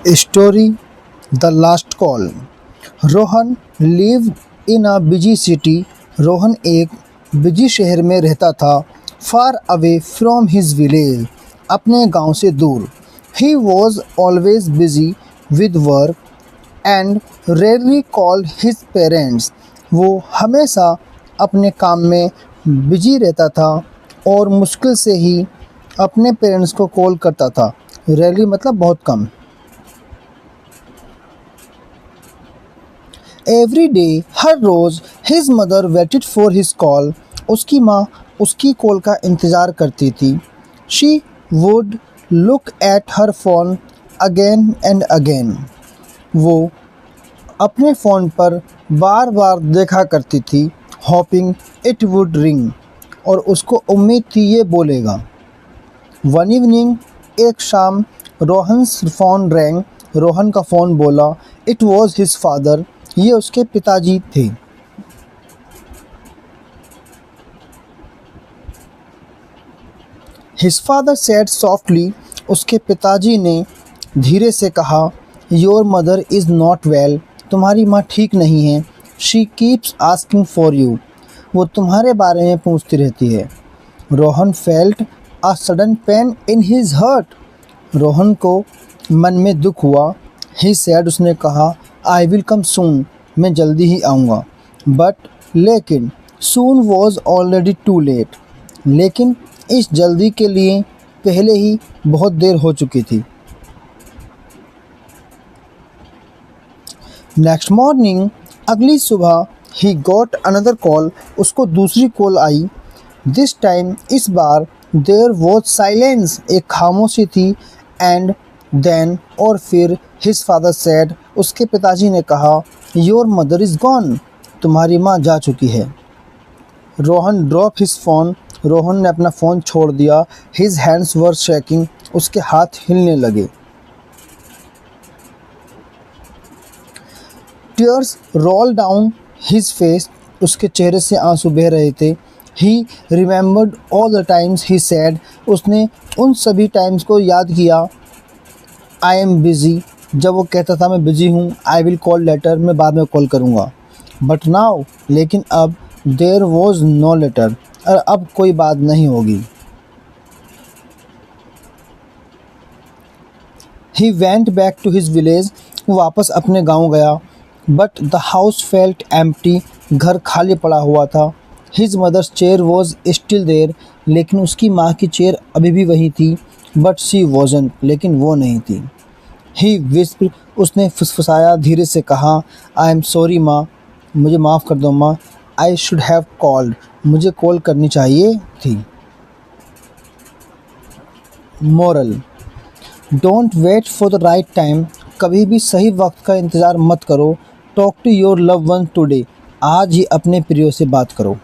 Story The Last Call. Rohan lived in a busy city. Rohan एक busy शहर में रहता था, far away from his village, अपने गांव से दूर. He was always busy with work and rarely called his parents. वो हमेशा अपने काम में बिजी रहता था और मुश्किल से ही अपने पेरेंट्स को कॉल करता था. रेयरली मतलब बहुत कम. एवरी डे हर रोज़ his mother waited for his call. उसकी माँ उसकी कॉल का इंतज़ार करती थी. She would look at her phone again and again. वो अपने फ़ोन पर बार बार देखा करती थी. Hoping it would ring. और उसको उम्मीद थी ये बोलेगा. वन इवनिंग एक शाम रोहन्स फ़ोन रैंग. रोहन का फ़ोन बोला. It was his father. ये उसके पिताजी थे. His father said softly. उसके पिताजी ने धीरे से कहा. Your mother is not well. तुम्हारी माँ ठीक नहीं है. She keeps asking for you. वो तुम्हारे बारे में पूछती रहती है. Rohan felt a sudden pain in his heart. Rohan को मन में दुख हुआ. He said. उसने कहा. I will come soon. मैं जल्दी ही आऊँगा. बट लेकिन सून वॉज ऑलरेडी टू लेट. लेकिन इस जल्दी के लिए पहले ही बहुत देर हो चुकी थी. नेक्स्ट मॉर्निंग अगली सुबह ही गॉट अनदर कॉल. उसको दूसरी कॉल आई. दिस टाइम इस बार देयर वॉज साइलेंस. एक खामोशी थी. एंड देन और फिर हिज फादर सेड. उसके पिताजी ने कहा. Your mother is gone. तुम्हारी माँ जा चुकी है. Rohan drop his phone. Rohan ने अपना फ़ोन छोड़ दिया. His hands were shaking. उसके हाथ हिलने लगे. Tears roll down his face. उसके चेहरे से आंसू बह रहे थे. ही remembered all the times he said. उसने उन सभी टाइम्स को याद किया. I am busy. जब वो कहता था मैं बिज़ी हूँ. I will call letter. मैं बाद में कॉल करूँगा. बट नाउ लेकिन अब. There was no letter. और अब कोई बात नहीं होगी. He went back to his village. वो वापस अपने गांव गया. But the house felt empty. घर खाली पड़ा हुआ था. His mother's chair was still there. लेकिन उसकी माँ की चेयर अभी भी वही थी. But she wasn't. लेकिन वो नहीं थी. He whisper. उसने फुसफुसाया. धीरे से कहा. आई एम सॉरी माँ. मुझे माफ़ कर दो माँ. I should have called. मुझे कॉल करनी चाहिए थी. Moral. Don't wait for the right time. कभी भी सही वक्त का इंतज़ार मत करो. Talk to your love one today. आज ही अपने प्रियो से बात करो.